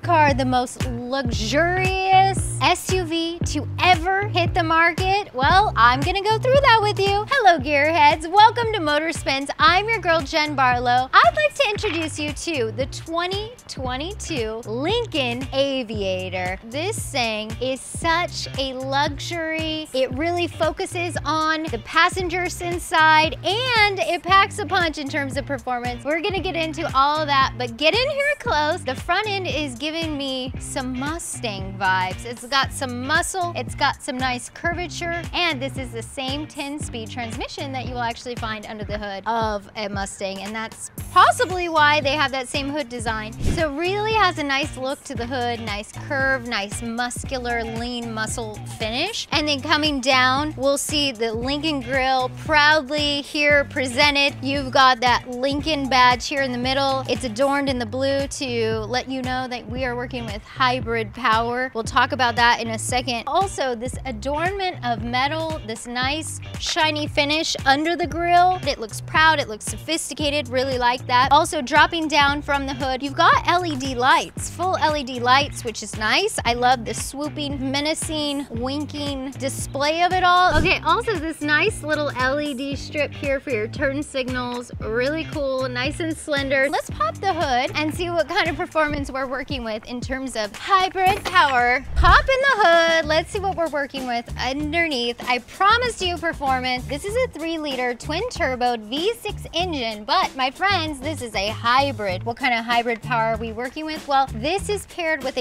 car the most luxurious SUV to ever hit the market? Well, I'm gonna go through that with you. Hello, gearheads. Welcome to Motor Spins. I'm your girl, Jen Barlow. I'd like to introduce you to the 2022 Lincoln Aviator. This thing is such a luxury. It really focuses on the passengers inside, and it packs a punch in terms of performance. We're gonna get into all of that, but get in here close. The front end is giving me some Mustang vibes. It's got some muscle, it's got some nice curvature, and this is the same 10-speed transmission that you will actually find under the hood of a Mustang, and that's possibly why they have that same hood design. So it really has a nice look to the hood, nice curve, nice muscular, lean muscle finish. And then coming down, we'll see the Lincoln grill proudly here presented. You've got that Lincoln badge here in the middle. It's adorned in the blue to let you know that we are working with hybrid power. We'll talk about that in a second. Also, this adornment of metal, this nice shiny finish under the grill. It looks proud, it looks sophisticated, really like that. Also, dropping down from the hood, you've got LED lights, full LED lights, which is nice. I love the swooping, menacing, winking display of it all. Okay, also this nice little LED strip here for your turn signals. Really cool, nice and slender. Let's pop the hood and see what kind of performance we're working with in terms of hybrid power. Pop in the hood, let's see what we're working with underneath. I promised you performance. This is a 3-liter twin-turboed V6 engine, but my friends, this is a hybrid. What kind of hybrid power are we working with? Well, this is paired with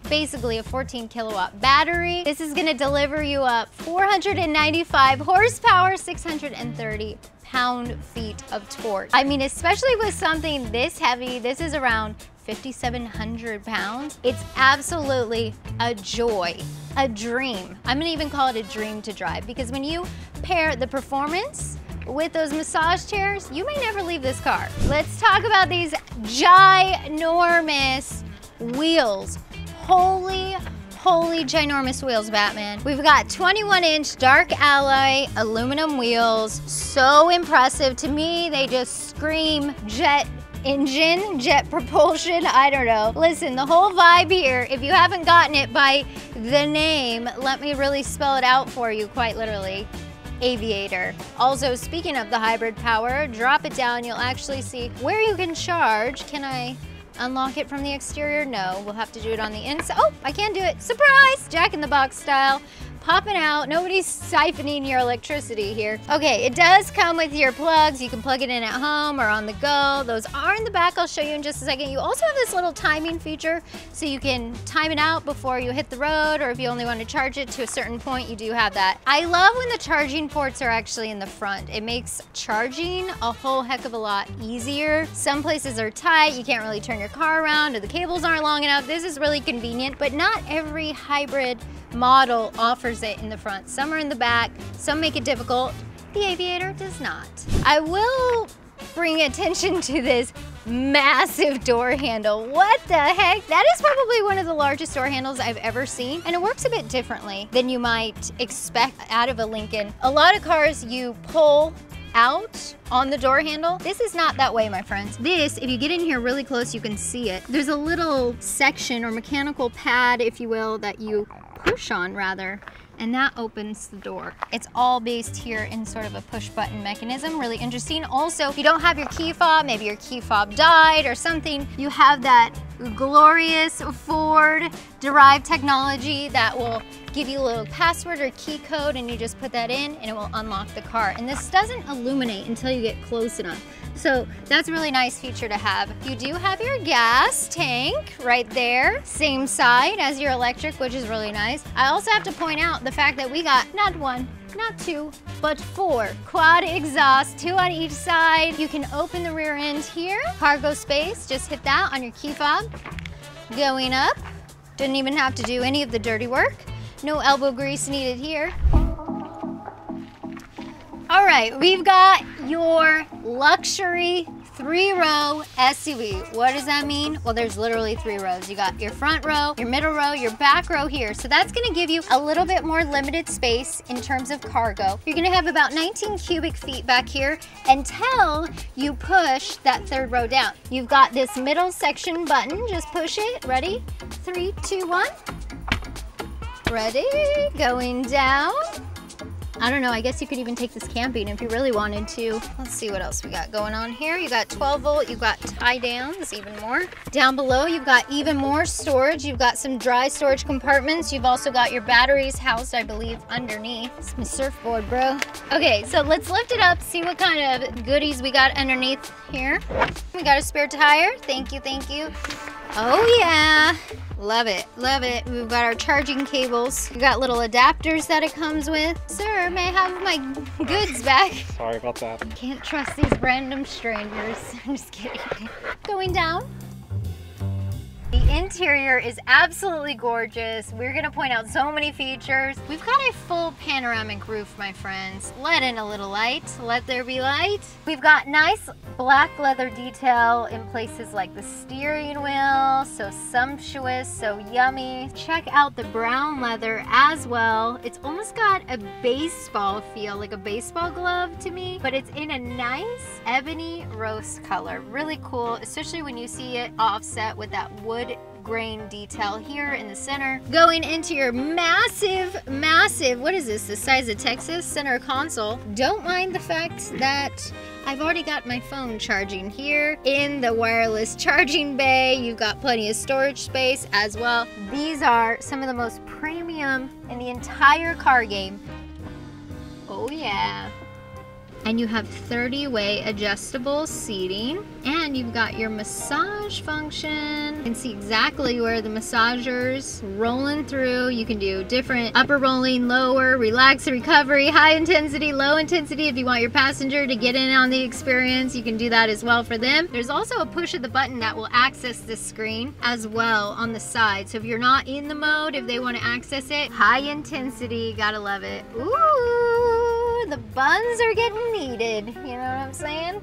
basically a 14 kilowatt battery. This is gonna deliver you up 495 horsepower, 630 pound-feet of torque. I mean, especially with something this heavy, this is around 5,700 pounds. It's absolutely a joy, a dream. I'm gonna even call it a dream to drive, because when you pair the performance with those massage chairs, you may never leave this car. Let's talk about these ginormous wheels. Holy ginormous wheels, Batman. We've got 21-inch dark alloy aluminum wheels. So impressive. To me, they just scream jet engine, jet propulsion, I don't know. Listen, the whole vibe here, if you haven't gotten it by the name, let me really spell it out for you, quite literally. Aviator. Also, speaking of the hybrid power, drop it down, you'll actually see where you can charge. Can I unlock it from the exterior? No, we'll have to do it on the inside. Oh, I can do it. Surprise! Jack in the Box style. Popping out. Nobody's siphoning your electricity here. Okay, it does come with your plugs. You can plug it in at home or on the go. Those are in the back. I'll show you in just a second. You also have this little timing feature, so you can time it out before you hit the road, or if you only want to charge it to a certain point, you do have that. I love when the charging ports are actually in the front. It makes charging a whole heck of a lot easier. Some places are tight. You can't really turn your car around, or the cables aren't long enough. This is really convenient, but not every hybrid model offers it in the front. Some are in the back, some make it difficult. The Aviator does not. I will bring attention to this massive door handle. What the heck? That is probably one of the largest door handles I've ever seen, and it works a bit differently than you might expect out of a Lincoln. A lot of cars you pull out on the door handle. This is not that way, my friends. This, if you get in here really close, you can see it. There's a little section or mechanical pad, if you will, that you push on rather, and that opens the door. It's all based here in sort of a push button mechanism. Really interesting. Also, if you don't have your key fob, maybe your key fob died or something, you have that glorious Ford derived technology that will give you a little password or key code, and you just put that in and it will unlock the car. And this doesn't illuminate until you get close enough. So that's a really nice feature to have. You do have your gas tank right there, same side as your electric, which is really nice. I also have to point out the fact that we got not one, not two, but 4 quad exhausts, 2 on each side. You can open the rear end here. Cargo space, just hit that on your key fob. Going up, didn't even have to do any of the dirty work. No elbow grease needed here. All right, we've got your luxury 3-row SUV. What does that mean? Well, there's literally 3 rows. You got your front row, your middle row, your back row here. So that's gonna give you a little bit more limited space in terms of cargo. You're gonna have about 19 cubic feet back here until you push that 3rd row down. You've got this middle section button. Just push it. Ready? 3, 2, 1. Ready? Going down. I don't know, I guess you could even take this camping if you really wanted to. Let's see what else we got going on here. You got 12 volt, you've got tie downs, even more. Down below, you've got even more storage. You've got some dry storage compartments. You've also got your batteries housed, I believe, underneath. It's my surfboard, bro. Okay, so let's lift it up, see what kind of goodies we got underneath here. We got a spare tire. Thank you, thank you. Oh yeah, love it, love it. We've got our charging cables. We got little adapters that it comes with. Sir, may I have my goods back? Sorry about that. Can't trust these random strangers. I'm just kidding. Going down. The interior is absolutely gorgeous. We're gonna point out so many features. We've got a full panoramic roof, my friends. Let in a little light. Let there be light. We've got nice black leather detail in places like the steering wheel. So sumptuous, so yummy. Check out the brown leather as well. It's almost got a baseball feel, like a baseball glove to me, but it's in a nice ebony rose color. Really cool, especially when you see it offset with that wood grain detail here in the center. Going into your massive, what is this, the size of Texas center console. Don't mind the fact that I've already got my phone charging here in the wireless charging bay. You've got plenty of storage space as well. These are some of the most premium in the entire car game. Oh yeah. And you have 30-way adjustable seating, and you've got your massage function. You can see exactly where the massager's rolling through. You can do different upper rolling, lower, relax, recovery, high intensity, low intensity. If you want your passenger to get in on the experience, you can do that as well for them. There's also a push of the button that will access this screen as well on the side. So if you're not in the mode, if they want to access it, high intensity, gotta love it. Ooh, the buns are getting needed, you know what I'm saying?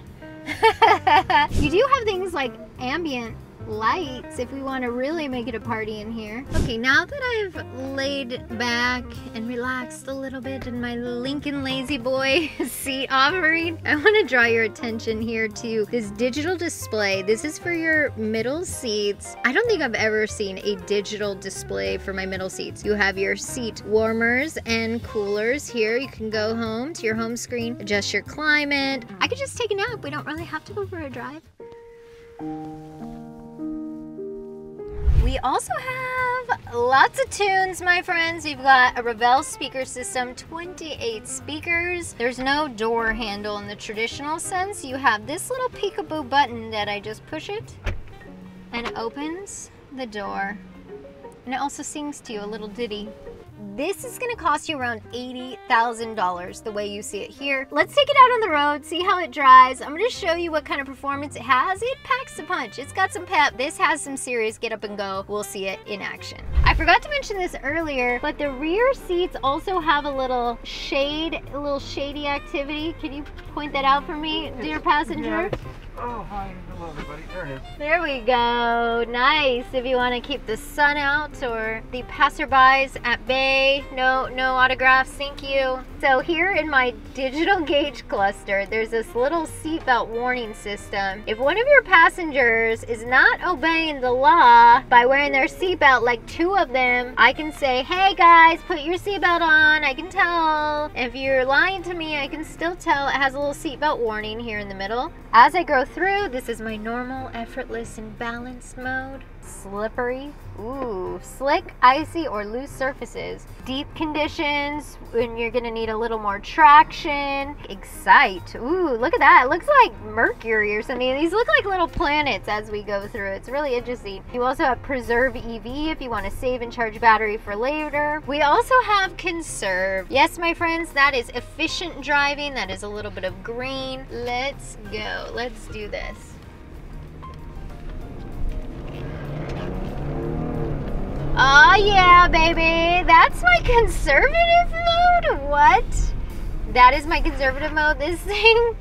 You do have things like ambient lights if we want to really make it a party in here. Okay, now that I've laid back and relaxed a little bit in my Lincoln Lazy Boy seat offering, I want to draw your attention here to this digital display. This is for your middle seats. I don't think I've ever seen a digital display for my middle seats. You have your seat warmers and coolers here. You can go home to your home screen, adjust your climate. I could just take a nap. We don't really have to go for a drive. We also have lots of tunes, my friends. You've got a Revell speaker system, 28 speakers. There's no door handle in the traditional sense. You have this little peekaboo button that I just push it and it opens the door. And it also sings to you a little ditty. This is gonna cost you around $80,000 the way you see it here. Let's take it out on the road, see how it drives. I'm gonna show you what kind of performance it has. It packs a punch, it's got some pep. This has some serious get up and go. We'll see it in action. I forgot to mention this earlier, but the rear seats also have a little shade, a little shady activity. Can you point that out for me, dear passenger? Oh, hi. Hello, everybody. There it is. There we go. Nice. If you want to keep the sun out or the passerbys at bay. No autographs. Thank you. So here in my digital gauge cluster, there's this little seatbelt warning system. If one of your passengers is not obeying the law by wearing their seatbelt, like 2 of them, I can say, hey guys, put your seatbelt on. I can tell. If you're lying to me, I can still tell. It has a little seatbelt warning here in the middle. As I go through, this is my normal, effortless, and balanced mode. Slippery, ooh, slick, icy, or loose surfaces. Deep conditions, when you're gonna need a little more traction. Excite, ooh, look at that. It looks like Mercury or something. These look like little planets as we go through. It's really interesting. You also have Preserve EV if you want to save and charge battery for later. We also have Conserve. Yes, my friends, that is efficient driving. That is a little bit of green. Let's go. Let's do this. Oh yeah, baby. That's my conservative mode? What? That is my conservative mode. This thing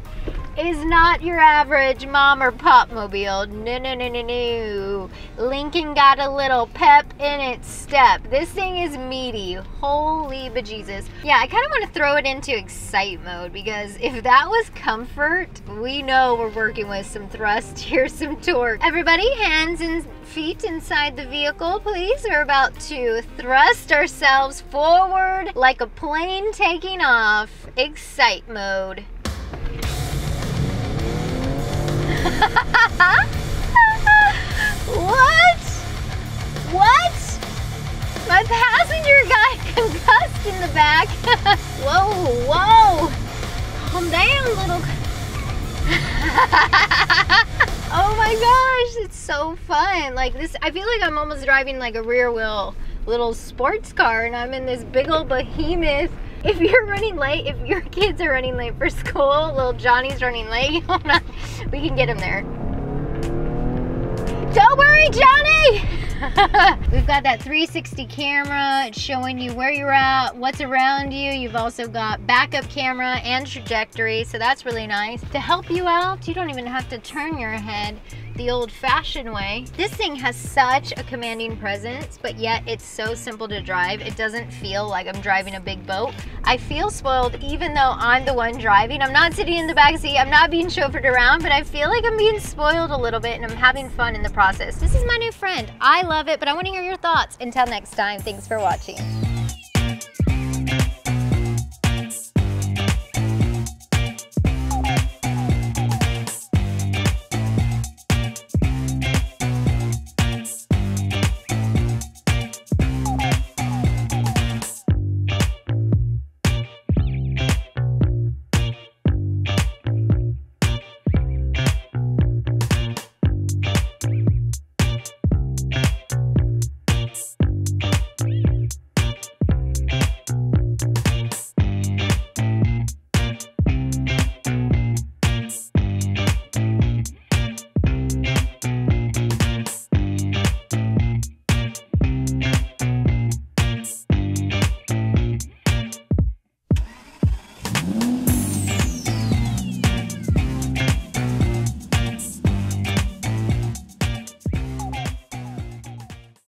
is not your average mom or pop mobile. No, no, no, no, no. Lincoln got a little pep in its step. This thing is meaty. Holy bejesus. Yeah, I kind of want to throw it into excite mode, because if that was comfort, we know we're working with some thrust here, some torque. Everybody, hands and feet inside the vehicle, please. We're about to thrust ourselves forward like a plane taking off. Excite mode. What? What? My passenger got concussed in the back. Whoa, whoa. Calm down, little. Oh my gosh, it's so fun. Like this, I feel like I'm almost driving like a rear wheel little sports car, and I'm in this big old behemoth. If you're running late, if your kids are running late for school, little Johnny's running late, hold on, we can get him there. Don't worry, Johnny! We've got that 360 camera. It's showing you where you're at, what's around you. You've also got backup camera and trajectory, so that's really nice. To help you out, you don't even have to turn your head the old-fashioned way. This thing has such a commanding presence, but yet it's so simple to drive. It doesn't feel like I'm driving a big boat. I feel spoiled even though I'm the one driving. I'm not sitting in the back seat. I'm not being chauffeured around, but I feel like I'm being spoiled a little bit, and I'm having fun in the process. This is my new friend. I love it, but I want to hear your thoughts. Until next time, thanks for watching.